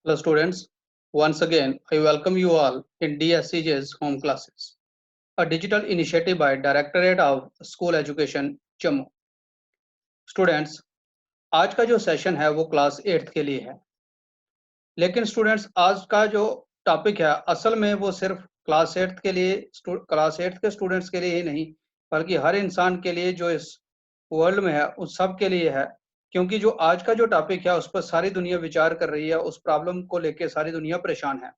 Hello students, once again I welcome you all in DSCJ's home classes, a digital initiative by Directorate of School Education Jammu. Students, आज का जो session है वो class 8th के लिए है, लेकिन स्टूडेंट्स आज का जो टॉपिक है असल में वो सिर्फ क्लास 8th के लिए क्लास 8th के स्टूडेंट्स के लिए ही नहीं बल्कि हर इंसान के लिए जो इस वर्ल्ड में है उस सब के लिए है, क्योंकि जो आज का जो टॉपिक है उस पर सारी दुनिया विचार कर रही है, उस प्रॉब्लम को लेकर सारी दुनिया परेशान है।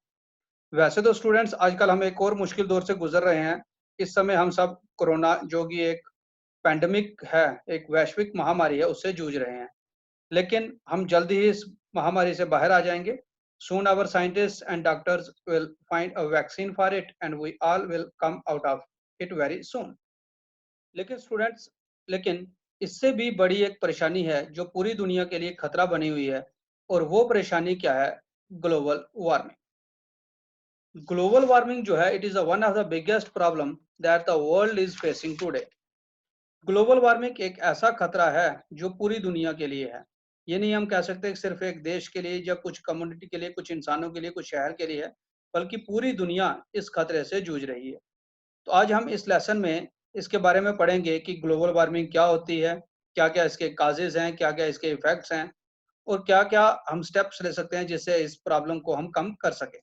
वैसे तो स्टूडेंट्स आजकल हम एक और मुश्किल दौर से गुजर रहे हैं। इस समय हम सब कोरोना जो कि एक पैंडेमिक है, एक वैश्विक महामारी है, उससे जूझ रहे हैं। लेकिन हम जल्द ही इस महामारी से बाहर आ जाएंगे। Soon our scientists and doctors will find a vaccine for it and we all will come out of it very soon. लेकिन स्टूडेंट्स, लेकिन इससे भी बड़ी एक परेशानी है जो पूरी दुनिया के लिए खतरा बनी हुई है, और वो परेशानी क्या है? Global warming. ग्लोबल वार्मिंग जो है it is one of the biggest problem that the world is facing today. Global warming एक ऐसा खतरा है जो पूरी दुनिया के लिए है। ये नहीं हम कह सकते कि सिर्फ एक देश के लिए या कुछ कम्युनिटी के लिए, कुछ इंसानों के लिए, कुछ शहर के लिए है, बल्कि पूरी दुनिया इस खतरे से जूझ रही है। तो आज हम इस लेसन में इसके बारे में पढ़ेंगे कि ग्लोबल वार्मिंग क्या होती है, क्या क्या इसके काजेज हैं, क्या क्या इसके इफेक्ट्स हैं, और क्या क्या हम स्टेप्स ले सकते हैं जिससे इस प्रॉब्लम को हम कम कर सकें।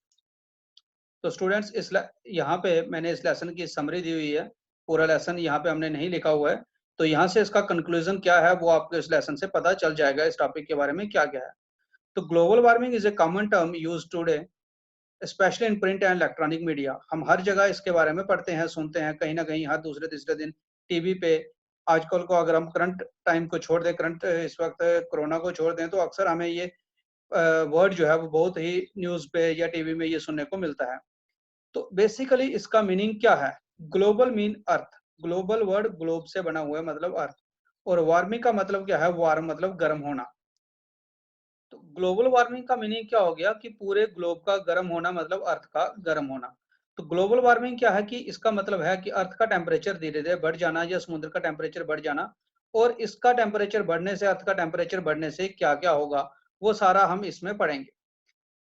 तो स्टूडेंट्स यहाँ पे मैंने इस लेसन की समरी दी हुई है। पूरा लेसन यहाँ पे हमने नहीं लिखा हुआ है, तो यहाँ से इसका कंक्लूजन क्या है वो आपको इस लेसन से पता चल जाएगा, इस टॉपिक के बारे में क्या क्या है। तो global warming is A common term use today specially in print and electronic media. हम हर जगह इसके बारे में पढ़ते हैं, सुनते हैं, कहीं ना कहीं हर दूसरे तीसरे दिन टीवी पे। आजकल को अगर हम करंट टाइम को छोड़ दें, करंट इस वक्त कोरोना को छोड़ दें, तो अक्सर हमें ये वर्ड जो है वो बहुत ही न्यूज पे या टीवी में ये सुनने को मिलता है। तो बेसिकली इसका मीनिंग क्या है? ग्लोबल मीन अर्थ। ग्लोबल वर्ड ग्लोब से बना हुआ है, मतलब अर्थ। और वार्मिंग का मतलब क्या है? वार्म मतलब गर्म होना। तो ग्लोबल वार्मिंग का मीनिंग क्या हो गया कि पूरे ग्लोब का गर्म होना, मतलब अर्थ का गर्म होना। तो ग्लोबल वार्मिंग क्या है कि इसका मतलब है कि अर्थ का टेम्परेचर धीरे धीरे बढ़ जाना या समुद्र का टेम्परेचर बढ़ जाना। और इसका टेम्परेचर बढ़ने से, अर्थ का टेम्परेचर बढ़ने से क्या क्या होगा वो सारा हम इसमें पढ़ेंगे।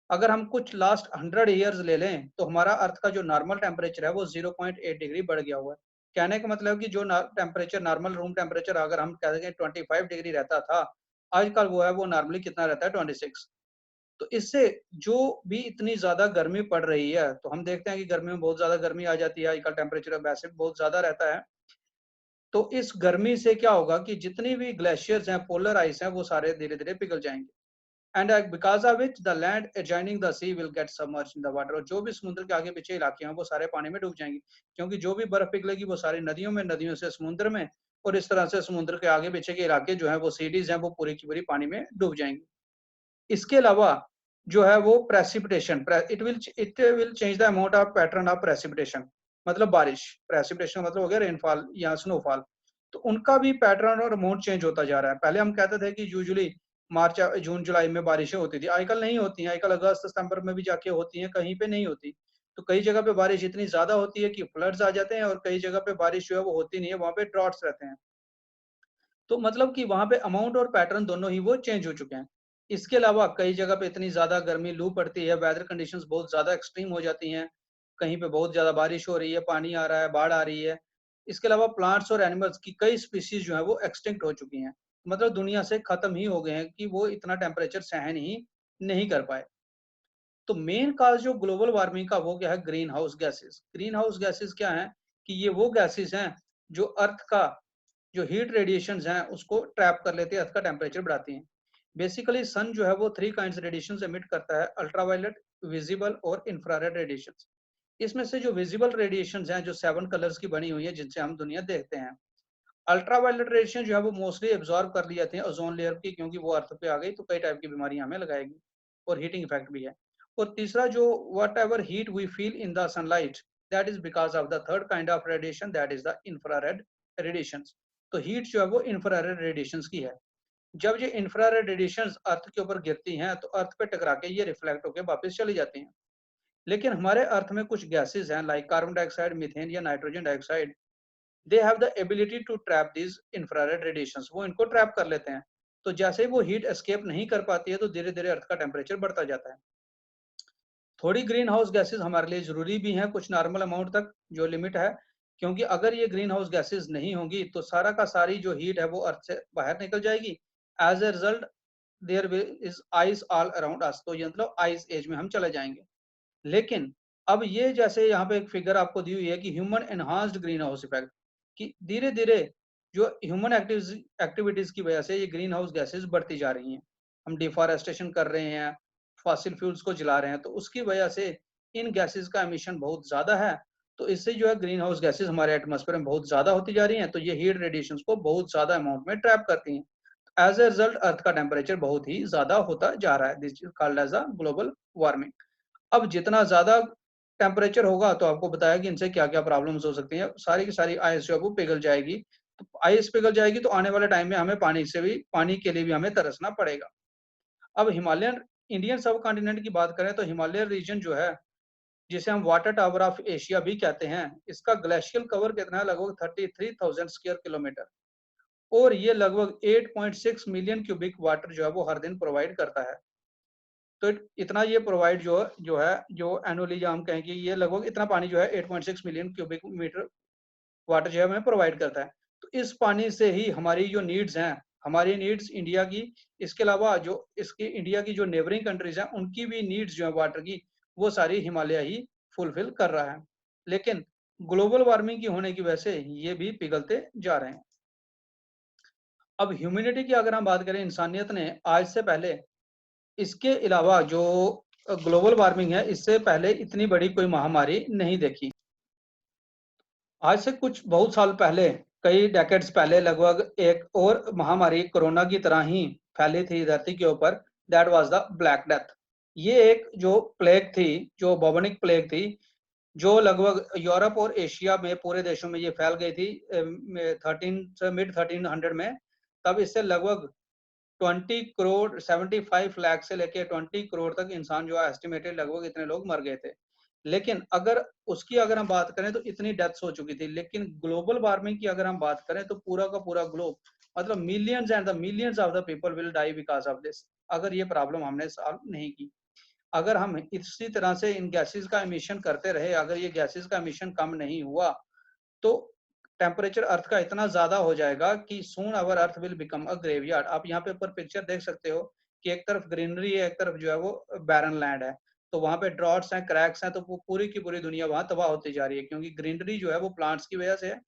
अगर हम कुछ लास्ट 100 ईयर्स ले लें तो हमारा अर्थ का जो नॉर्मल टेम्परेचर है वो 0.8 डिग्री बढ़ गया हुआ है। कहने का मतलब कि जो टेम्परेचर नॉर्मल रूम टेम्परेचर अगर हम कह दें 25 डिग्री रहता था, आजकल वो है वो नॉर्मली कितना रहता है? 26। तो इससे जो भी इतनी ज्यादा गर्मी पड़ रही है, तो हम देखते हैं कि गर्मी में बहुत ज्यादा गर्मी आ जाती है, आजकल टेम्परेचर वैसे भी बहुत ज्यादा रहता है। तो इस गर्मी से क्या होगा कि जितनी भी ग्लेशियर्स हैं, पोलर आइस हैं, वो सारे धीरे धीरे पिघल जाएंगे। And because of which the land adjoining the sea will get submerged in the water. और जो भी समुद्र के आगे पीछे इलाके हैं वो सारे पानी में डूब जाएंगे, क्योंकि जो भी बर्फ पिघलेगी वो सारी नदियों में, नदियों से समुद्र में, और इस तरह से समुद्र के आगे पीछे के इलाके जो है वो सिटीज हैं वो पूरी की पूरी पानी में डूब जाएंगी। इसके अलावा जो है वो precipitation, it will change the amount of pattern of precipitation. मतलब बारिश, प्रेसिपिटेशन मतलब हो गया रेनफॉल या स्नोफॉल। तो उनका भी पैटर्न और अमाउंट चेंज होता जा रहा है। पहले हम कहते थे कि यूजुअली मार्च जून जुलाई में बारिशें होती थी, आजकल नहीं होती हैं। आजकल अगस्त सितंबर में भी जाके होती हैं, कहीं पे नहीं होती। तो कई जगह पे बारिश इतनी ज्यादा होती है कि फ्लड्स आ जाते हैं, और कई जगह पे बारिश जो है वो होती नहीं है, वहां पे ड्रॉट्स रहते हैं। तो मतलब कि वहां पे अमाउंट और पैटर्न दोनों ही वो चेंज हो चुके हैं। इसके अलावा कई जगह पे इतनी ज्यादा गर्मी, लू पड़ती है, वेदर कंडीशंस बहुत ज्यादा एक्सट्रीम हो जाती हैं। कहीं पे बहुत ज्यादा बारिश हो रही है, पानी आ रहा है, बाढ़ आ रही है। इसके अलावा प्लांट्स और एनिमल्स की कई स्पीशीज जो है वो एक्सटिंक्ट हो चुकी हैं, मतलब दुनिया से खत्म ही हो गए हैं कि वो इतना टेम्परेचर सहन ही नहीं कर पाए। तो मेन काज जो ग्लोबल वार्मिंग का वो क्या है? Green house gases. Green house gases क्या है कि ये वो गैसेस हैं जो अर्थ का जो हीट रेडिएशंस हैं उसको ट्रैप कर लेती है, अर्थ का टेम्परेचर बढ़ाती हैं। बेसिकली सन जो है वो 3 काइंड्स रेडिएशंस एमिट करता है: अल्ट्रावायलेट, विजिबल और इंफ्रारेड रेडिएशंस। इसमें से जो विजिबल रेडिएशंस हैं जो 7 कलर्स की बनी हुई है जिनसे हम दुनिया देखते हैं। अल्ट्रावायलेट रेडिएशन जो है वो मोस्टली एब्जॉर्ब कर ली जाती है ओजोन लेयर की, क्योंकि वो अर्थ पे आ गई तो कई टाइप की बीमारियां हमें लगाएगी, और हीटिंग इफेक्ट भी है। और तीसरा जो whatever heat we feel in the sunlight, that is because of the third kind of radiation, that is the infrared radiation. तो हीट जो है वो इंफ्रारेड रेडिएशन की है। जब ये इंफ्रारेड रेडिएशन अर्थ के ऊपर गिरती हैं तो अर्थ पे टकरा के ये रिफ्लेक्ट होकर वापस चली जाती हैं। लेकिन हमारे अर्थ में कुछ गैसेज हैं लाइक कार्बन डाइऑक्साइड, मीथेन या nitrogen dioxide. They have the ability to trap this infrared radiations. वो इनको ट्रैप कर लेते हैं। तो जैसे ही वो हीट एस्केप नहीं कर पाती है तो धीरे धीरे अर्थ का टेम्परेचर बढ़ता जाता है। थोड़ी ग्रीन हाउस गैसेज हमारे लिए जरूरी भी हैं कुछ नॉर्मल अमाउंट तक, जो लिमिट है, क्योंकि अगर ये ग्रीन हाउस गैसेज नहीं होंगी तो सारा का सारी जो हीट है वो अर्थ से बाहर निकल जाएगी। As a result there is ice all around us, तो ये मतलब आइस एज में हम चले जाएंगे। लेकिन अब ये जैसे यहाँ पे एक फिगर आपको दी हुई है कि human enhanced green house effect, कि धीरे धीरे जो ह्यूमन एक्टिविटीज की वजह से ये ग्रीन हाउस गैसेज बढ़ती जा रही हैं। हम डिफॉरेस्टेशन कर रहे हैं, फॉसिल फ्यूल्स को जला रहे हैं, तो उसकी वजह से इन गैसेज का एमिशन बहुत ज्यादा है। तो इससे जो है ग्रीन हाउस गैसेज हमारे एटमॉस्फेयर में बहुत ज्यादा होती जा रही हैं, तो ये हीट रेडिएशन को बहुत ज्यादा अमाउंट में ट्रैप करती हैं। एज ए रिजल्ट अर्थ का टेम्परेचर बहुत ही ज्यादा होता जा रहा है। This is called as a global warming. अब जितना ज्यादा टेम्परेचर होगा तो आपको बताया कि इनसे क्या क्या प्रॉब्लम्स हो सकती हैं। सारी की सारी आइस जो है वो पिघल जाएगी। तो आइस पिघल जाएगी तो आने वाले टाइम में हमें पानी के लिए भी हमें तरसना पड़ेगा। अब हिमालयन इंडियन सब कॉन्टिनेंट की बात करें तो हिमालयन रीजन जो है, जिसे हम वाटर टावर ऑफ एशिया भी कहते हैं, इसका ग्लेशियल कवर कितना है, लगभग 33,000 स्क्वायर किलोमीटर, और ये लगभग 8.6 मिलियन क्यूबिक वाटर जो है वो हर दिन प्रोवाइड करता है। तो इतना ये प्रोवाइड जो एनुअली हम कहें कि ये लगभग इतना पानी जो है 8.6 मिलियन क्यूबिक मीटर वाटर जो है हमें प्रोवाइड करता है। तो इस पानी से ही हमारी जो नीड्स हैं, हमारी नीड्स इंडिया की, इसके अलावा जो इसकी इंडिया की जो नेबरिंग कंट्रीज हैं उनकी भी नीड्स जो है वाटर की, वो सारी हिमालय ही फुलफिल कर रहा है। लेकिन ग्लोबल वार्मिंग की होने की वजह से ये भी पिघलते जा रहे हैं। अब ह्यूमैनिटी की अगर हम बात करें, इंसानियत ने आज से पहले, इसके अलावा जो ग्लोबल वार्मिंग है, इससे पहले इतनी बड़ी कोई महामारी नहीं देखी। आज से कुछ बहुत साल पहले, कई डेकेड्स पहले, लगभग एक और महामारी कोरोना की तरह ही फैली थी धरती के ऊपर। That was the black death. ये एक जो प्लेग थी, जो बॉबनिक प्लेग थी, जो लगभग यूरोप और एशिया में पूरे देशों में ये फैल गई थी 1300 में। तब इससे लगभग 20 करोड़ 75 लाख से लेके 20 करोड़ तक इंसान जो है एस्टिमेटेड, लगभग इतने लोग मर गए थे। लेकिन अगर हम बात करें तो इतनी डेथ्स हो चुकी थी। लेकिन ग्लोबल वार्मिंग की अगर हम बात करें तो पूरा का पूरा ग्लोब, मतलब millions and the millions of the people will die because of this, अगर ये प्रॉब्लम हमने सॉल्व नहीं की। अगर हम इसी तरह से इन गैसेस का एमिशन करते रहे, अगर ये गैसेस का एमिशन कम नहीं हुआ, तो टेम्परेचर अर्थ का इतना ज्यादा हो जाएगा कि soon our earth will become a graveyard. आप यहाँ पे ऊपर पिक्चर देख सकते हो कि एक तरफ ग्रीनरी है, एक तरफ जो है वो बैरन लैंड है। तो वहां पे ड्रॉट्स हैं, क्रैक्स हैं, तो वो पूरी की पूरी दुनिया वहां तबाह होती जा रही है, क्योंकि ग्रीनरी जो है वो प्लांट्स की वजह से है।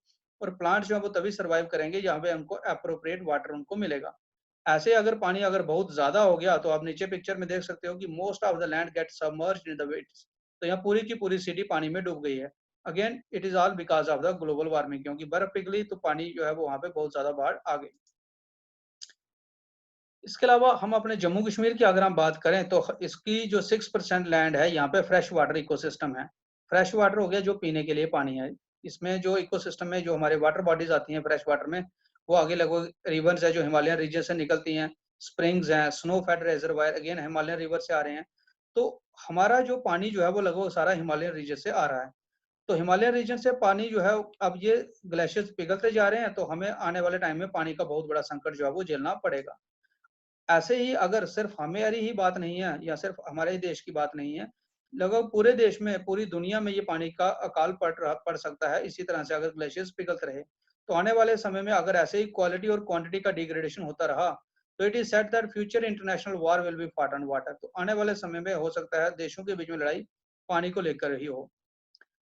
और प्लांट्स जो है वो तभी सर्वाइव करेंगे जहाँ पे हमको अप्रोप्रिएट वाटर उनको मिलेगा। ऐसे अगर पानी अगर बहुत ज्यादा हो गया तो आप नीचे पिक्चर में देख सकते हो कि most of the land get submerged in the waters. तो यहाँ पूरी की पूरी सिटी पानी में डूब गई है। Again it is all because of the global warming, क्योंकि बर्फ पिघली तो पानी जो है वो वहां पे बहुत ज्यादा बाढ़ आ गई। इसके अलावा हम अपने जम्मू कश्मीर की अगर हम बात करें तो इसकी जो 6% लैंड है, यहाँ पे फ्रेश वाटर इकोसिस्टम है। फ्रेश वाटर हो गया जो पीने के लिए पानी है। इसमें जो इकोसिस्टम में जो हमारे वाटर बॉडीज आती हैं फ्रेश वाटर में, वो आगे लगभग रिवर्स है जो हिमालयन रीजन से निकलती हैं, स्प्रिंग्स हैं, snow fed reservoir again Himalayan river से आ रहे हैं। तो हमारा जो पानी जो है वो लगभग सारा हिमालयन रीजन से आ रहा है। तो हिमालयन रीजन से पानी जो है, अब ये ग्लेशियर्स पिघलते जा रहे हैं, तो हमें आने वाले टाइम में पानी का बहुत बड़ा संकट जो है वो झेलना पड़ेगा। ऐसे ही अगर सिर्फ हमारी ही बात नहीं है या सिर्फ हमारे ही देश की बात नहीं है, लगभग पूरे देश में, पूरी दुनिया में ये पानी का अकाल पड़ सकता है। इसी तरह से अगर ग्लेशियर्स पिघलते रहे तो आने वाले समय में अगर ऐसे ही क्वालिटी और क्वांटिटी का डिग्रेडेशन होता रहा, तो it is said that future international war will be fought on water. तो आने वाले समय में हो सकता है देशों के बीच में लड़ाई पानी को लेकर ही हो।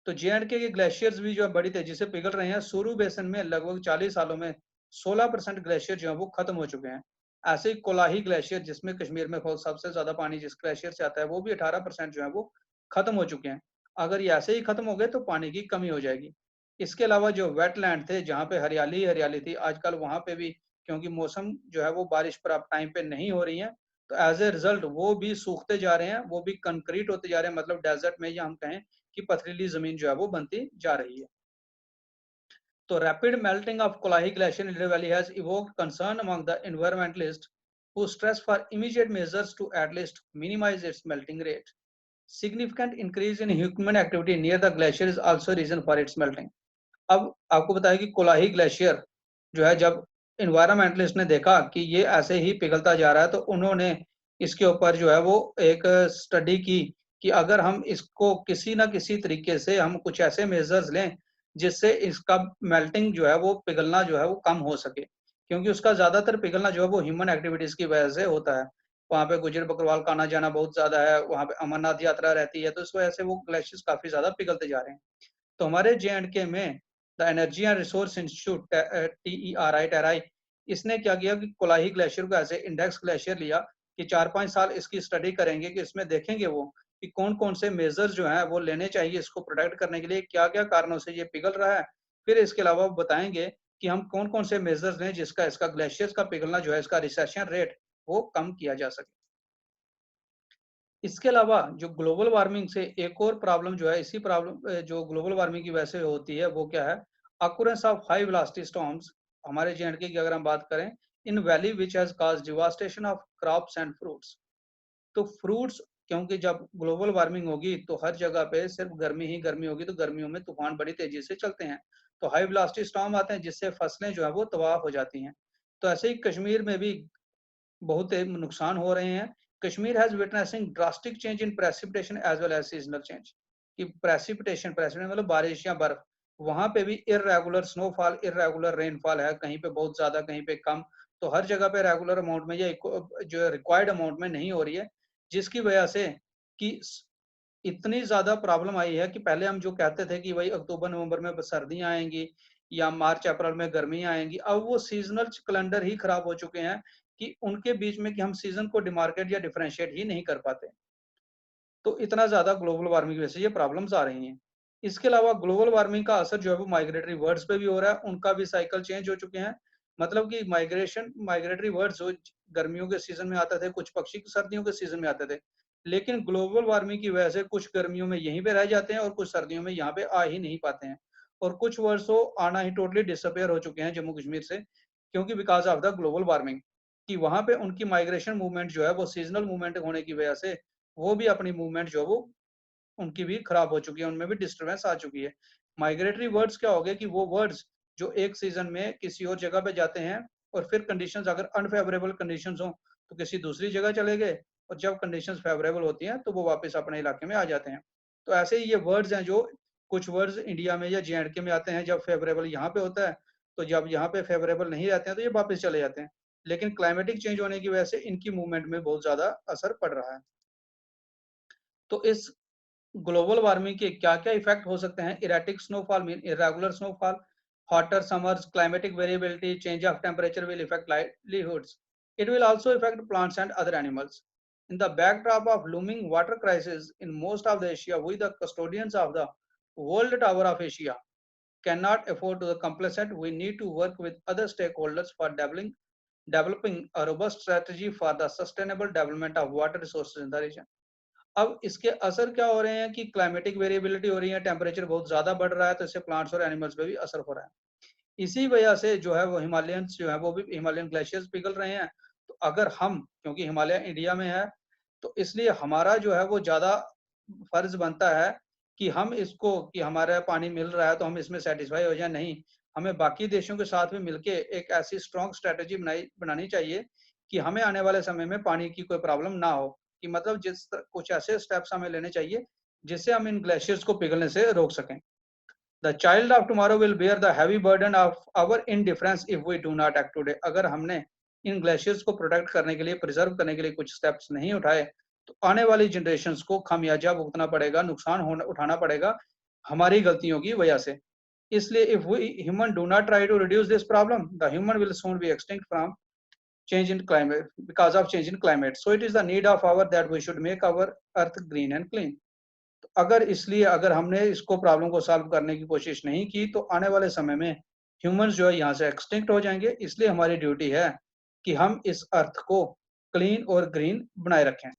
तो जे के ग्लेशियर्स भी जो है बड़ी तेजी से पिघल रहे हैं। सुरू बेसन में लगभग 40 सालों में 16% ग्लेशियर जो है वो खत्म हो चुके हैं। ऐसे ही कोलाही ग्लेशियर, जिसमें कश्मीर में सबसे ज्यादा पानी जिस ग्लेशियर से आता है, वो भी 18% जो है वो खत्म हो चुके हैं। अगर ये ऐसे ही खत्म हो गए तो पानी की कमी हो जाएगी। इसके अलावा जो वेटलैंड थे, जहाँ पे हरियाली ही हरियाली थी, आजकल वहां पे भी, क्योंकि मौसम जो है वो बारिश पर अब टाइम पे नहीं हो रही है, तो एज ए रिजल्ट वो भी सूखते जा रहे हैं, वो भी कंक्रीट होते जा रहे हैं, मतलब डेजर्ट में, या हम कहें कि पथरीली जमीन जो है वो बनती जा रही है। तो rapid melting of Kolahoi glacier in Indus Valley has evoked concern among the environmentalists who stress for immediate measures to at least minimize its melting rate. Significant increase in human activity near the glacier is also reason for its melting. अब आपको बताया कि कोलाही glacier जो है, जब environmentalist ने देखा कि ये ऐसे ही पिघलता जा रहा है, तो उन्होंने इसके ऊपर जो है वो एक स्टडी की कि अगर हम इसको किसी ना किसी तरीके से हम कुछ ऐसे मेजर्स लें जिससे इसका मेल्टिंग जो है वो पिघलना जो है वो कम हो सके, क्योंकि उसका ज्यादातर पिघलना जो है वो ह्यूमन एक्टिविटीज की वजह से होता है। वहाँ पे गुजर बकरवाल का आना जाना बहुत ज्यादा है, वहाँ पे अमरनाथ यात्रा रहती है, तो इस वजह से वो ग्लेशियर्स काफी ज्यादा पिघलते जा रहे हैं। तो हमारे जे&के में the energy and resource institute TERI इसने क्या किया कि कोलाही ग्लेशियर को ऐसे इंडेक्स ग्लेशियर लिया कि 4-5 साल इसकी स्टडी करेंगे, कि इसमें देखेंगे वो कि कौन कौन से मेजर्स जो हैं वो लेने चाहिए इसको प्रोटेक्ट करने के लिए, क्या क्या कारणों से ये पिघल रहा है। फिर इसके अलावा वो बताएंगे कि हम कौन कौन से मेजर्स लें जिसका इसका ग्लेशियर्स का पिघलना जो है, इसका रिसेशन रेट वो कम किया जा सके। इसके अलावा जो ग्लोबल वार्मिंग से एक और प्रॉब्लम जो है, इसी प्रॉब्लम जो ग्लोबल वार्मिंग की वजह से होती है वो क्या है, occurrence of high velocity storms. हमारे जे&के की अगर हम बात करें, in valley which has caused devastation of crops and fruits. तो फ्रूट्स, क्योंकि जब ग्लोबल वार्मिंग होगी तो हर जगह पे सिर्फ गर्मी ही गर्मी होगी, तो गर्मियों में तूफान बड़ी तेजी से चलते हैं, तो हाई वेलोसिटी स्टॉर्म आते हैं जिससे फसलें जो है वो तबाह हो जाती हैं। तो ऐसे ही कश्मीर में भी बहुत नुकसान हो रहे हैं। Kashmir has witnessing drastic change in precipitation as well as seasonal change, कि प्रेसिपिटेशन प्रेसिपिटेशन मतलब बारिश या बर्फ, वहां पे भी इरेगुलर स्नोफॉल, इरेगुलर रेनफॉल है, कहीं पे बहुत ज्यादा कहीं पे कम। तो हर जगह पे रेगुलर अमाउंट में या जो रिक्वायर्ड अमाउंट में नहीं हो रही है, जिसकी वजह से कि इतनी ज्यादा प्रॉब्लम आई है कि पहले हम जो कहते थे कि भाई अक्टूबर नवंबर में सर्दियां आएंगी या मार्च अप्रैल में गर्मियां आएंगी, अब वो सीजनल कैलेंडर ही खराब हो चुके हैं कि उनके बीच में कि हम सीजन को डिमार्केट या डिफरेंशिएट ही नहीं कर पाते। तो इतना ज्यादा ग्लोबल वार्मिंग की वजह से ये प्रॉब्लम्स आ रही हैं। इसके अलावा ग्लोबल वार्मिंग का असर जो है वो माइग्रेटरी बर्ड्स पे भी हो रहा है, उनका भी साइकिल चेंज हो चुके हैं। मतलब कि माइग्रेटरी बर्ड्स जो गर्मियों के सीजन में आते थे, कुछ पक्षी सर्दियों के सीजन में आते थे, लेकिन ग्लोबल वार्मिंग की वजह से कुछ गर्मियों में यहीं पे रह जाते हैं और कुछ सर्दियों में यहाँ पे आ ही नहीं पाते हैं। और कुछ वर्ड्स तो आना ही टोटली डिसअपेयर हो चुके हैं जम्मू कश्मीर से, क्योंकि because of the global warming, कि वहां पे उनकी माइग्रेशन मूवमेंट जो है वो सीजनल मूवमेंट होने की वजह से वो भी अपनी मूवमेंट जो वो उनकी भी खराब हो चुकी है, उनमें भी डिस्टर्बेंस आ चुकी है। माइग्रेटरी बर्ड्स क्या हो गए कि वो बर्ड्स जो एक सीजन में किसी और जगह पे जाते हैं और फिर कंडीशंस अगर अनफेवरेबल कंडीशंस हो तो किसी दूसरी जगह चले गए, और जब कंडीशंस फेवरेबल होती हैं तो वो वापस अपने इलाके में आ जाते हैं। तो ऐसे ही ये वर्ड्स हैं जो कुछ वर्ड्स इंडिया में या जे&के में आते हैं जब फेवरेबल यहाँ पे होता है, तो जब यहाँ पे फेवरेबल नहीं रहते हैं तो ये वापस चले जाते हैं। लेकिन क्लाइमेटिक चेंज होने की वजह से इनकी मूवमेंट में बहुत ज्यादा असर पड़ रहा है। तो इस ग्लोबल वार्मिंग के क्या-क्या इफेक्ट हो सकते हैं? Erratic snowfall mean irregular snowfall, hotter summers, climatic variability, change of temperature will affect livelihoods. It will also affect plants and other animals. In the backdrop of looming water crisis in most of the Asia, we the custodians of the world tower of Asia cannot afford to the complacent. We need to work with other stakeholders for developing a robust strategy for the sustainable development of water resources in the region. अब इसके असर क्या हो रहे हैं कि climatic variability हो रही है, टेम्परेचर बहुत ज्यादा बढ़ रहा है, तो इससे प्लांट्स और एनिमल्स पे भी असर हो रहा है। इसी वजह से जो है वो हिमालयंस जो है वो भी हिमालयन ग्लेशियर्स पिघल रहे हैं। तो अगर हम, क्योंकि हिमालय इंडिया में है, तो इसलिए हमारा जो है वो ज्यादा फर्ज बनता है कि हम इसको, कि हमारा पानी मिल रहा है तो हम इसमें सेटिस्फाई हो जाए, नहीं, हमें बाकी देशों के साथ में मिलके एक ऐसी स्ट्रॉन्ग स्ट्रेटेजी बनानी चाहिए कि हमें आने वाले समय में पानी की कोई प्रॉब्लम ना हो। कि मतलब कुछ ऐसे स्टेप्स हमें लेने चाहिए जिससे हम इन ग्लेशियर्स को पिघलने से रोक सकें। The child of tomorrow will bear the heavy burden of our indifference if we do not act today. अगर हमने इन ग्लेशियर्स को प्रोटेक्ट करने के लिए, प्रिजर्व करने के लिए कुछ स्टेप्स नहीं उठाए, तो आने वाली जनरेशंस को खामियाजा भुगतना पड़ेगा, नुकसान उठाना पड़ेगा हमारी गलतियों की वजह से। इसलिए if we human do not try to reduce this problem, the human will soon be extinct from change in climate, because of change in climate. So it is the need of our that we should make our earth green and clean. अगर इसलिए अगर हमने इसको problem को solve करने की कोशिश नहीं की तो आने वाले समय में ह्यूमंस जो है यहाँ से एक्सटिंक्ट हो जाएंगे। इसलिए हमारी ड्यूटी है कि हम इस अर्थ को क्लीन और ग्रीन बनाए रखें।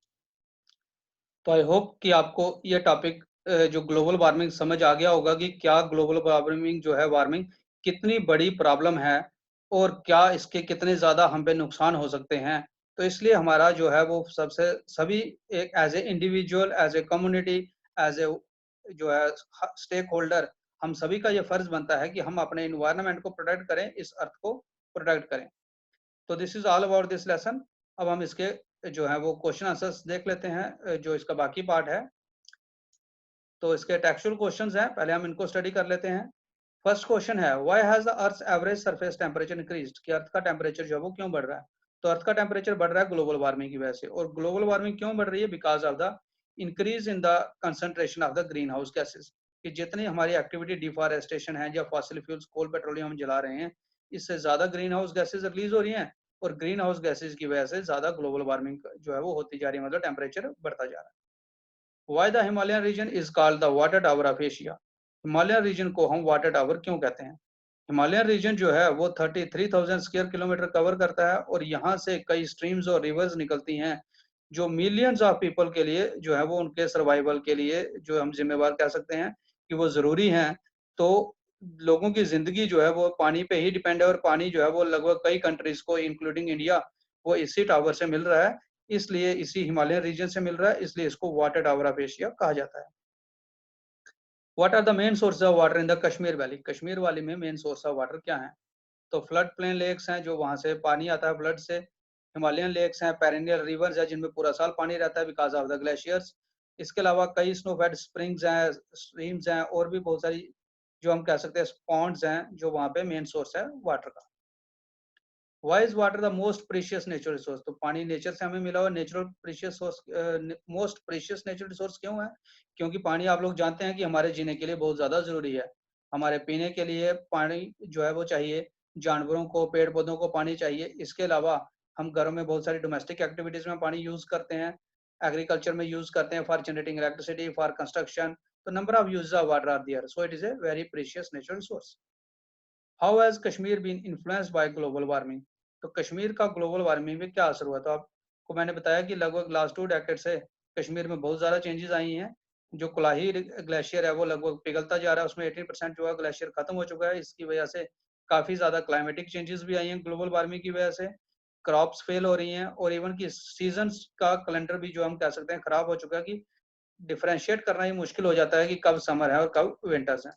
तो आई होप कि आपको ये टॉपिक जो ग्लोबल वार्मिंग समझ आ गया होगा कि क्या ग्लोबल वार्मिंग जो है, वार्मिंग कितनी बड़ी प्रॉब्लम है और क्या इसके कितने ज्यादा हम पे नुकसान हो सकते हैं। तो इसलिए हमारा जो है वो सबसे सभी एक as a individual, as a community, as a जो है स्टेक होल्डर, हम सभी का ये फर्ज बनता है कि हम अपने इन्वायरमेंट को प्रोटेक्ट करें, इस अर्थ को प्रोटेक्ट करें। तो this is all about this lesson. अब हम इसके जो है वो क्वेश्चन आंसर्स देख लेते हैं, जो इसका बाकी पार्ट है। तो इसके टेक्सचुअल क्वेश्चंस हैं, पहले हम इनको स्टडी कर लेते हैं। फर्स्ट क्वेश्चन है, why has the earth average surface temperature increased, कि अर्थ का टेम्परेचर जो है वो क्यों बढ़ रहा है? तो अर्थ का टेम्परेचर बढ़ रहा है ग्लोबल वार्मिंग की वजह से। और ग्लोबल वार्मिंग क्यों बढ़ रही है? Because of the increase in the concentration of the green house gases, कि जितनी हमारी एक्टिविटी डिफॉरेस्टेशन है या फॉसिल फ्यूल्स कोल पेट्रोलियम हम जला रहे हैं, इससे ज्यादा ग्रीन हाउस गैसेज रिलीज हो रही हैं, और ग्रीन हाउस गैसेज की वजह से ज्यादा ग्लोबल वार्मिंग जो है वो होती जा रही है, मतलब टेम्परेचर बढ़ता जा रहा है। Why the Himalayan region is called the water tower of Asia? Himalayan region को हम वाटर टावर क्यों कहते हैं? हिमालयन रीजन जो है वो 33,000 स्क्वायर किलोमीटर कवर करता है, और यहाँ से कई स्ट्रीम्स और रिवर्स निकलती हैं जो मिलियंस ऑफ पीपल के लिए जो है वो उनके सर्वाइवल के लिए जो हम जिम्मेवार कह सकते हैं कि वो जरूरी हैं। तो लोगों की जिंदगी जो है वो पानी पे ही डिपेंड है, और पानी जो है वो लगभग कई कंट्रीज को इंक्लूडिंग इंडिया वो इसी टावर से मिल रहा है, इसलिए इसी हिमालयन रीजन से मिल रहा है, इसलिए इसको वाटर टावर ऑफ एशिया कहा जाता है। What are the main source of water in the Kashmir valley? Kashmir valley में मेन सोर्स ऑफ वाटर क्या है? तो फ्लड प्लेन लेक्स हैं, जो वहां से पानी आता है फ्लड से। हिमालयन लेक्स हैं, पेरेनियल रिवर्स है जिनमें पूरा साल पानी रहता है बिकॉज ऑफ द ग्लेशियर्स। इसके अलावा कई स्नोफेड स्प्रिंग्स हैं, स्ट्रीम्स हैं, और भी बहुत सारी जो हम कह सकते हैं पॉन्ड्स हैं, जो वहां पे मेन सोर्स है वाटर का। Why is water the most precious natural resource? तो पानी नेचर से हमें मिला हुआ natural precious source, most precious natural resource क्यों है? क्योंकि पानी आप लोग जानते हैं कि हमारे जीने के लिए बहुत ज्यादा जरूरी है। हमारे पीने के लिए पानी जो है वो चाहिए, जानवरों को, पेड़ पौधों को पानी चाहिए। इसके अलावा हम घरों में बहुत सारी डोमेस्टिक एक्टिविटीज में पानी यूज करते हैं, एग्रीकल्चर में यूज करते हैं for generating electricity, for construction. तो number of use of water are there, so it is a very precious natural resource. How has Kashmir been influenced by global warming? तो कश्मीर का ग्लोबल वार्मिंग में क्या असर हुआ? तो आपको मैंने बताया कि लगभग लास्ट 2 डेकेड से कश्मीर में बहुत ज़्यादा चेंजेस आई हैं। जो कुलाही ग्लेशियर है वो लगभग पिघलता जा रहा है, उसमें 18% जो है ग्लेशियर खत्म हो चुका है। इसकी वजह से काफ़ी ज़्यादा क्लाइमेटिक चेंजेस भी आई हैं ग्लोबल वार्मिंग की वजह से। क्रॉप्स फेल हो रही हैं, और इवन की सीजन्स का कैलेंडर भी जो हम कह सकते हैं खराब हो चुका है, कि डिफरेंशिएट करना ही मुश्किल हो जाता है कि कब समर है और कब विंटर्स हैं।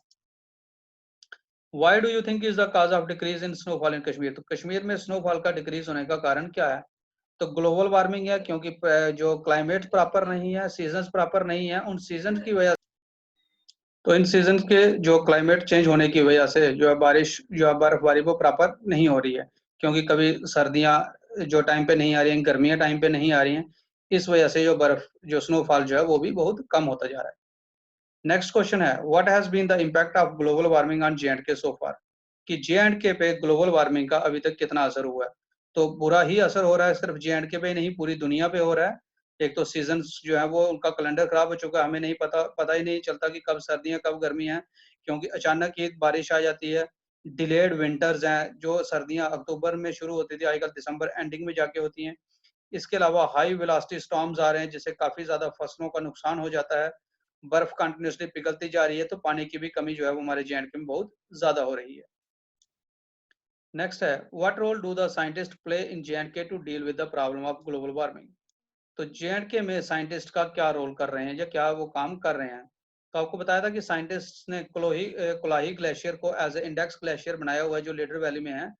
Why do you think is the cause of decrease in snowfall in Kashmir? तो कश्मीर में स्नोफॉल का डिक्रीज होने का कारण क्या है? तो ग्लोबल वार्मिंग है, क्योंकि जो क्लाइमेट प्रॉपर नहीं है, सीजन्स प्रॉपर नहीं है, उन सीजन की वजह, तो इन सीजन के जो क्लाइमेट चेंज होने की वजह से जो है बारिश, जो है बर्फबारी वो प्रॉपर नहीं हो रही है, क्योंकि कभी सर्दियां जो टाइम पे नहीं आ रही हैं, गर्मियां टाइम पे नहीं आ रही हैं, इस वजह से जो बर्फ, जो स्नोफॉल जो है वो भी बहुत कम होता जा रहा है। नेक्स्ट क्वेश्चन है, what has been the impact of global warming on J and K so far? कि जे.एंड.के पे ग्लोबल वार्मिंग का अभी तक कितना असर हुआ है? तो बुरा ही असर हो रहा है, सिर्फ जे.एंड.के पे नहीं पूरी दुनिया पे हो रहा है। एक तो सीजन जो है वो उनका कैलेंडर खराब हो चुका है, हमें नहीं पता ही नहीं चलता कि कब सर्दियां कब गर्मी है, क्योंकि अचानक ही बारिश आ जाती है। डिलेड विंटर्स हैं, जो सर्दियां अक्टूबर में शुरू होती थी आजकल दिसंबर एंडिंग में जाके होती हैं। इसके अलावा हाई वेलोसिटी स्टॉर्म्स आ रहे हैं, जिससे काफी ज्यादा फसलों का नुकसान हो जाता है। बर्फ कंटिन्यूसली पिघलती जा रही है, तो पानी की भी कमी जो है वो हमारे जे.एंड.के में बहुत ज्यादा हो रही है। नेक्स्ट है, what role do the scientist play in J and K to deal with the problem of global warming? तो जे.एंड.के में साइंटिस्ट का क्या रोल कर रहे हैं या क्या वो काम कर रहे हैं? तो आपको बताया था कि साइंटिस्ट ने कोलाही ग्लेशियर को एज ए इंडेक्स ग्लेशियर बनाया हुआ है, जो लीडर वैली में है।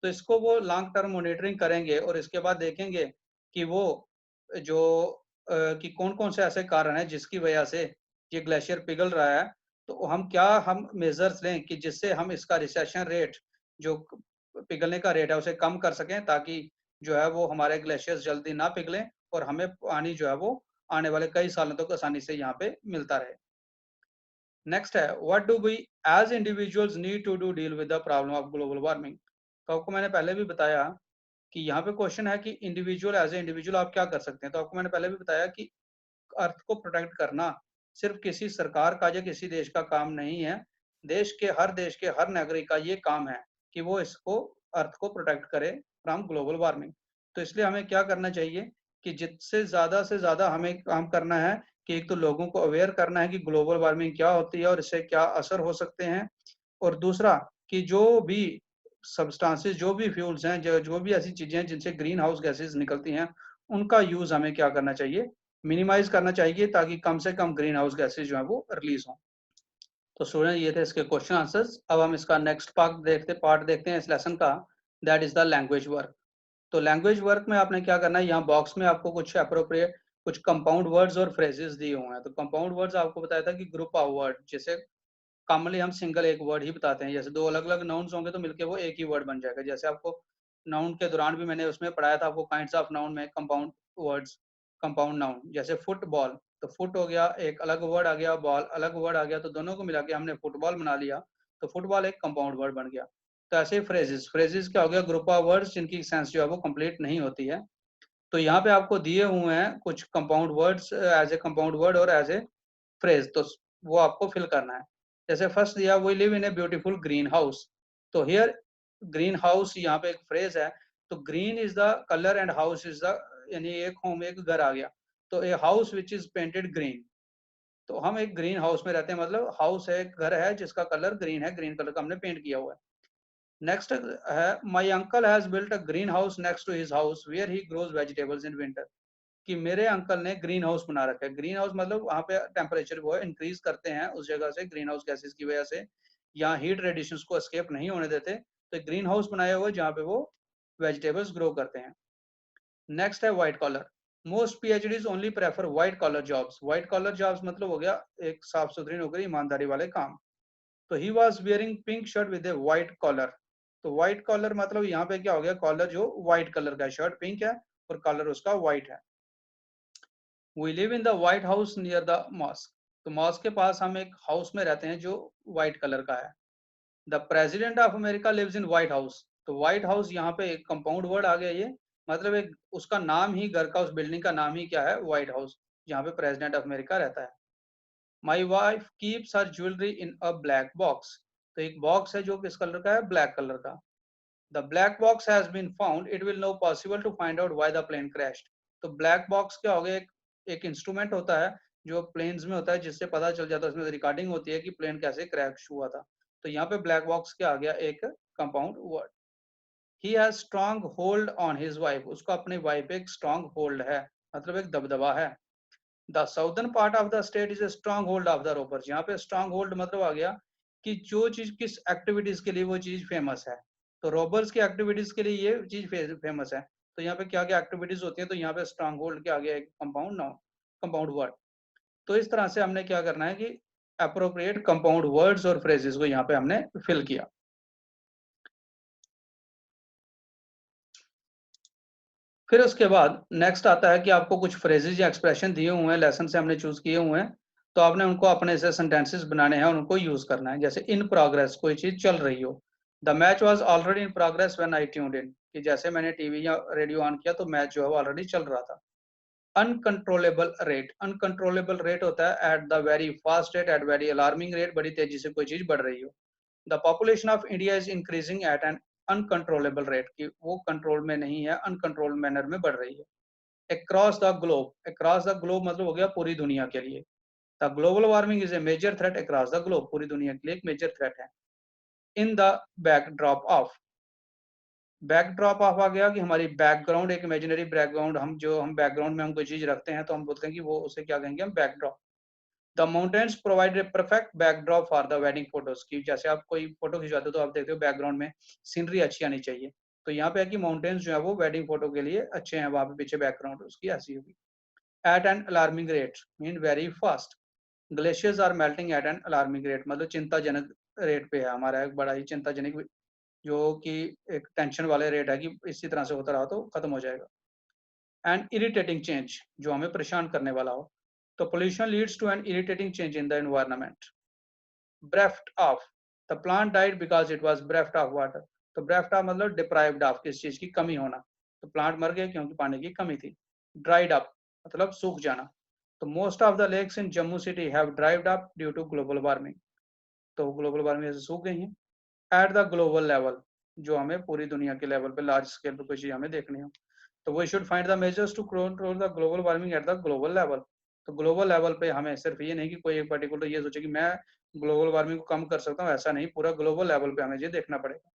तो इसको वो लॉन्ग टर्म मॉनिटरिंग करेंगे, और इसके बाद देखेंगे कि वो जो कि कौन कौन से ऐसे कारण हैं जिसकी वजह से ये ग्लेशियर पिघल रहा है। तो हम मेजर्स लें कि जिससे हम इसका रिसेशन रेट, जो पिघलने का रेट है, उसे कम कर सकें, ताकि जो है वो हमारे ग्लेशियर्स जल्दी ना पिघलें, और हमें पानी जो है वो आने वाले कई सालों तक आसानी से यहाँ पे मिलता रहे। नेक्स्ट है, what do we as individuals need to do deal with the problem of global warming? तो आपको मैंने पहले भी बताया कि यहाँ पे क्वेश्चन है कि इंडिविजुअल, एज ए इंडिविजुअल आप क्या कर सकते हैं। तो आपको मैंने पहले भी बताया कि अर्थ को प्रोटेक्ट करना सिर्फ किसी सरकार का या किसी देश का काम नहीं है। देश के हर नागरिक का ये काम है कि वो इसको, अर्थ को प्रोटेक्ट करे फ्रॉम ग्लोबल वार्मिंग। तो इसलिए हमें क्या करना चाहिए कि जिससे ज्यादा से ज्यादा हमें काम करना है कि एक तो लोगों को अवेयर करना है कि ग्लोबल वार्मिंग क्या होती है और इससे क्या असर हो सकते हैं, और दूसरा कि जो भी सब्सटेंसेस, जो भी फ्यूल्स हैं, जो भी ऐसी चीजें हैं जिनसे ग्रीन हाउस गैसेज निकलती हैं, उनका यूज हमें क्या करना चाहिए, मिनिमाइज करना चाहिए, ताकि कम से कम ग्रीन हाउस गैसेज जो है वो रिलीज हों। तो स्टूडेंट, ये थे इसके क्वेश्चन आंसर्स। अब हम इसका नेक्स्ट पार्ट देखते हैं इस लेसन का, that is the language work. तो लैंग्वेज वर्क में आपने क्या करना है, यहाँ बॉक्स में आपको कुछ अप्रोप्रिएट कुछ कंपाउंड वर्ड्स और फ्रेजेस दिए हुए हैं। तो कंपाउंड वर्ड्स आपको बताया था कि ग्रुप ऑफ वर्ड, जैसे कॉमनली हम सिंगल एक वर्ड ही बताते हैं, जैसे दो अलग अलग नाउन्स होंगे तो मिलके वो एक ही वर्ड बन जाएगा। जैसे आपको नाउन के दौरान भी मैंने उसमें पढ़ाया था आपको काइंड्स ऑफ नाउन में कंपाउंड वर्ड्स, कंपाउंड नाउन, जैसे फुटबॉल, तो फुट हो गया एक अलग वर्ड आ गया, बॉल अलग वर्ड आ गया, तो दोनों को मिला के हमने फुटबॉल बना लिया, तो फुटबॉल एक कंपाउंड वर्ड बन गया। तो ऐसे फ्रेजेस, फ्रेजेस क्या हो गया, ग्रुप ऑफ वर्ड्स जिनकी सेंस जो है वो कंप्लीट नहीं होती है। तो यहाँ पे आपको दिए हुए हैं कुछ compound words as a compound word और एज ए फ्रेज, तो वो आपको फिल करना है। जैसे फर्स्ट दिया, we live in a beautiful green house, तो हियर ग्रीन हाउस यहाँ पे एक फ्रेज है, तो green is the colour and house is the, यानी एक होम एक घर आ गया, तो a house which is painted green, तो हम एक ग्रीन हाउस में रहते हैं, मतलब हाउस है, घर है जिसका कलर ग्रीन है, ग्रीन कलर का हमने पेंट किया हुआ है। नेक्स्ट है, my uncle has built a green house next to his house where he grows vegetables in winter, कि मेरे अंकल ने ग्रीन हाउस बना रखा है। ग्रीन हाउस मतलब वहाँ पे टेम्परेचर वो इंक्रीज करते हैं उस जगह से, ग्रीन हाउस गैसेस की वजह से, यहाँ हीट रेडिएशंस को एस्केप नहीं होने देते, तो ग्रीन हाउस बनाया हुआ है जहाँ पे वो वेजिटेबल्स ग्रो करते हैं। नेक्स्ट है white collar, most PhDs only prefer white collar jobs, white collar jobs मतलब हो गया एक साफ सुथरी नौकरी, ईमानदारी वाले काम। तो he was wearing pink shirt with a white collar, तो व्हाइट कॉलर मतलब यहाँ पे क्या हो गया, कॉलर जो व्हाइट कलर का, शर्ट पिंक है और कॉलर उसका व्हाइट है। We live in the white house near the mosque, तो मॉस्क के पास हम एक हाउस में रहते हैं जो व्हाइट कलर का है। The president of America lives in White House, तो व्हाइट हाउस यहाँ पे एक कंपाउंड वर्ड आ गया, ये मतलब एक उसका नाम ही, घर का उस बिल्डिंग का नाम ही क्या है, व्हाइट हाउस, जहाँ पे प्रेसिडेंट ऑफ अमेरिका रहता है। My wife keeps her jewellery in a black box, तो एक बॉक्स है जो किस कलर का है, ब्लैक कलर का। The black box has been found, it will no possible to find out why the plane crashed, तो ब्लैक बॉक्स क्या हो गया, एक इंस्ट्रूमेंट होता है जो प्लेन्स में होता है, जिससे पता चल जाता है, उसमें रिकॉर्डिंग होती है कि प्लेन कैसे क्रैश हुआ था। तो यहाँ पे ब्लैक बॉक्स क्या आ गया, एक compound word. He has strong hold on his wife, उसका अपनी वाइफ पे एक स्ट्रॉन्ग होल्ड है, मतलब एक दबदबा है। The southern part of the state is a strong hold of the robbers, यहाँ पे स्ट्रॉन्ग होल्ड मतलब आ गया कि जो चीज किस एक्टिविटीज के लिए वो चीज फेमस है, तो रॉबर्स की एक्टिविटीज के लिए ये चीज फेमस है, तो यहाँ पे क्या क्या एक्टिविटीज होती है, तो यहाँ पे स्ट्रॉन्ग होल्ड के आगे एक कंपाउंड नाउन, कंपाउंड वर्ड। तो इस तरह से हमने क्या करना है कि अप्रोप्रिएट कंपाउंड वर्ड्स और फ्रेजेस को यहाँ पे हमने फिल किया। फिर उसके बाद नेक्स्ट आता है कि आपको कुछ फ्रेजेस या एक्सप्रेशन दिए हुए हैं, लेसन से हमने चूज किए हुए हैं, तो आपने उनको अपने से सेंटेंसेस बनाने हैं, उनको यूज करना है। जैसे इन प्रोग्रेस, कोई चीज चल रही हो। The match was already in progress when I tuned in, कि जैसे मैंने टीवी या रेडियो ऑन किया तो मैच जो है वो ऑलरेडी चल रहा था। अनकंट्रोलेबल रेट, अनकंट्रोलेबल रेट होता है at the very fast rate, at very alarming rate, बड़ी तेजी से कोई चीज बढ़ रही हो। The population of India is increasing at an uncontrollable rate, कि वो कंट्रोल में नहीं है, अनकंट्रोल मैनर में बढ़ रही है। Across the globe, across the globe मतलब हो गया पूरी दुनिया के लिए। The global warming is a major threat across the globe, पूरी दुनिया के लिए एक मेजर थ्रेट है। In the backdrop of, backdrop of आ गया कि हमारी बैकग्राउंड, एक इमेजिनरी बैकग्राउंड, हम बैकग्राउंड में हम कोई चीज रखते हैं तो हम बोलते हैं कि वो उसे क्या कहेंगे, हम backdrop. The mountains provide a perfect backdrop for the wedding photos, की जैसे आप कोई फोटो खिंचवाते हो तो आप देखते हो बैकग्राउंड में सीनरी अच्छी आनी चाहिए, तो यहाँ पे है कि माउंटेन्स जो है वो वेडिंग फोटो के लिए अच्छे हैं, वहां पे पीछे बैकग्राउंड उसकी ऐसी होगी। At an alarming rate mean very fast, glaciers are melting at an alarming rate, मतलब चिंताजनक रेट पे है हमारा, एक बड़ा ही चिंताजनक, जो कि एक टेंशन वाले रेट है कि इसी तरह से होता रहा तो खत्म हो जाएगा। एंड इरिटेटिंग चेंज, जो हमें परेशान करने वाला हो, तो pollution leads to an irritating change in the environment. Bereft of, the plant died because it was bereft of water, तो ब्रेफ्ट ऑफ मतलब डिप्राइव्ड ऑफ, किस चीज की कमी होना, तो प्लांट मर गए क्योंकि पानी की कमी थी। ड्राइड अप मतलब सूख जाना, तो most of the lakes in Jammu city have dried up due to global warming, तो ग्लोबल वार्मिंग से सूख गई हैं। एट द ग्लोबल लेवल, जो हमें पूरी दुनिया के लेवल पे लार्ज स्केल पे कोई चीज हमें देखनी हो, तो we should find the measures to control the global warming at the global level, तो ग्लोबल लेवल पे हमें सिर्फ ये नहीं कि कोई एक पर्टिकुलर ये सोचे कि मैं ग्लोबल वार्मिंग को कम कर सकता हूँ, ऐसा नहीं, पूरा ग्लोबल लेवल पे हमें ये देखना पड़ेगा।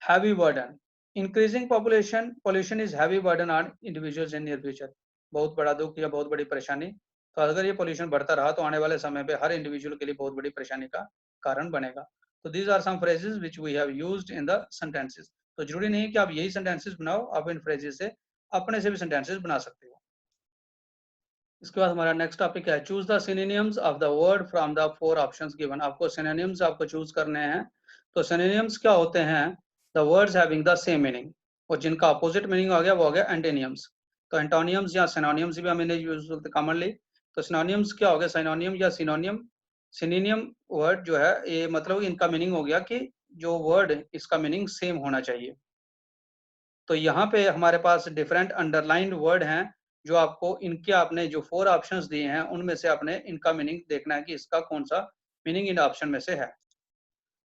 Heavy burden, increasing population pollution is heavy burden on individuals in near future, बहुत बड़ा दुख या बहुत बड़ी परेशानी, तो अगर ये पोल्यूशन बढ़ता रहा तो आने वाले समय पे हर इंडिविजुअल के लिए बहुत बड़ी परेशानी का कारण बनेगा। तो these are some phrases which we have used in the sentences, तो जरूरी नहीं है कि आप यही सेंटेंसेस बनाओ, आप इन फ्रेजेस से अपने से भी सेंटेंसेस बना सकते हो। इसके बाद हमारा नेक्स्ट टॉपिक है choose the synonyms of the word from the 4 options given. आपको सिनोनिम्स आपको चूज करने हैं। तो सिनोनिम्स क्या होते हैं? The words having the same meaning, और जिनका अपोजिट मीनिंग हो गया वो हो गया एंटोनियम्स। तो एंटोनियम्स या सिनोनिम्स भी हम इन्हें यूज करते कॉमनली। तो सिनोनिम्स क्या हो गया? सिनोनियम या सिनोनियम, सिनोनियम वर्ड जो है ये मतलब इनका मीनिंग हो गया कि जो वर्ड इसका मीनिंग सेम होना चाहिए। तो यहाँ पे हमारे पास डिफरेंट अंडरलाइंड वर्ड हैं जो आपको इनके आपने जो 4 ऑप्शंस दिए हैं उनमें से आपने इनका मीनिंग देखना है कि इसका कौन सा मीनिंग इन ऑप्शन में से है।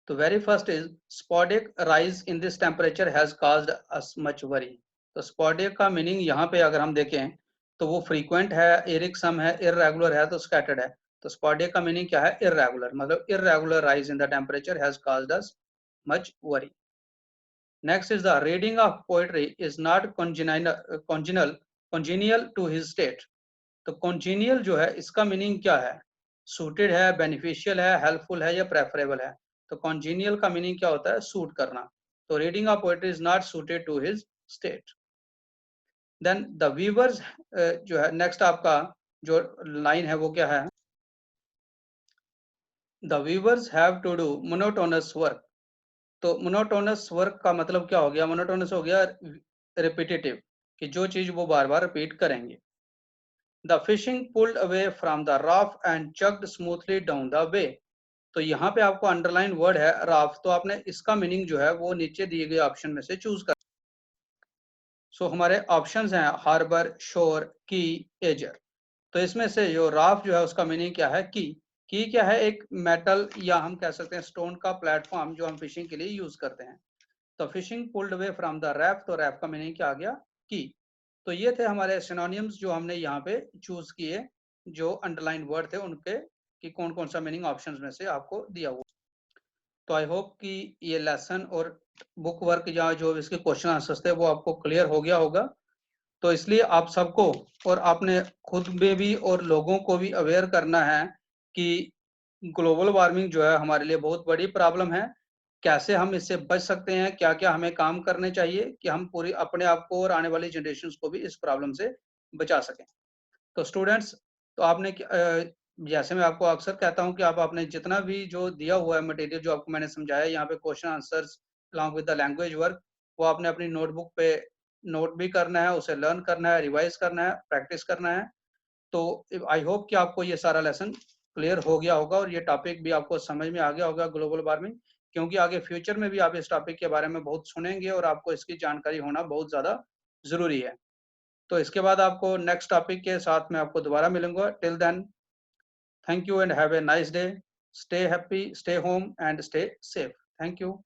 तो very first is sporadic rise in this temperature has caused us much worry. तो स्पॉडिक का मीनिंग यहाँ पे अगर हम देखें तो वो फ्रीक्वेंट है, एरिक्सम है, इररेगुलर है, तो स्कैटर्ड है। तो स्पॉडिक का मीनिंग क्या है? इररेगुलर, मतलब irregular rise in the temperature has caused us much worry. Next is the reading of poetry is not congenial to his state। तो congenial जो है इसका मीनिंग क्या है? सूटेड है, बेनिफिशियल है, हेल्पफुल है या प्रेफरेबल है। तो congenial का मीनिंग क्या होता है? सूट करना। तो reading of poetry is not suited to his state. Then the weavers जो है नेक्स्ट आपका जो लाइन है वो क्या है? The weavers have to do monotonous work. तो मोनोटोनस वर्क का मतलब क्या हो गया? मोनोटोनस हो गया रिपीटेटिव, कि जो चीज वो बार बार रिपीट करेंगे। The fishing pulled away from the raft and chucked smoothly down the way. तो यहाँ पे आपको अंडरलाइन वर्ड है राफ्ट, तो आपने इसका मीनिंग जो है वो नीचे दिए गए ऑप्शन में से चूज कर। सो हमारे ऑप्शंस हैं हार्बर, शोर, की, एजर। तो इसमें से जो राफ्ट जो है उसका मीनिंग क्या है? की क्या है? एक मेटल या हम कह सकते हैं स्टोन का प्लेटफॉर्म जो हम फिशिंग के लिए यूज करते हैं। तो fishing pulled away from the raft, तो रैफ्ट का मीनिंग क्या आ गया? की। तो ये थे हमारे सिनोनिम्स जो हमने यहाँ पे चूज किए, जो अंडरलाइन वर्ड थे उनके कि कौन कौन सा मीनिंग ऑप्शंस में से आपको दिया हुआ। तो आई होप कि ये लेसन और बुक वर्क या जो इसके क्वेश्चन आंसर्स थे वो आपको क्लियर हो गया होगा। तो इसलिए आप सबको और आपने खुद में भी और लोगों को भी अवेयर करना है कि ग्लोबल वार्मिंग जो है हमारे लिए बहुत बड़ी प्रॉब्लम है। कैसे हम इससे बच सकते हैं, क्या क्या हमें काम करने चाहिए कि हम पूरी अपने आप को और आने वाली जनरेशन को भी इस प्रॉब्लम से बचा सकें। तो स्टूडेंट्स, तो आपने जैसे मैं आपको अक्सर कहता हूं कि आप आपने जितना भी जो दिया हुआ है मटेरियल जो आपको मैंने समझाया यहाँ पे question answers along with the language work, वो आपने अपनी नोटबुक पे नोट भी करना है, उसे लर्न करना है, रिवाइज करना है, प्रैक्टिस करना है। तो आई होप कि आपको ये सारा लेसन क्लियर हो गया होगा और ये टॉपिक भी आपको समझ में आ गया होगा ग्लोबल वार्मिंग, क्योंकि आगे फ्यूचर में भी आप इस टॉपिक के बारे में बहुत सुनेंगे और आपको इसकी जानकारी होना बहुत ज़्यादा ज़रूरी है। तो इसके बाद आपको नेक्स्ट टॉपिक के साथ मैं आपको दोबारा मिलूंगा। Till then, thank you and have a nice day. Stay happy, stay home and stay safe. Thank you.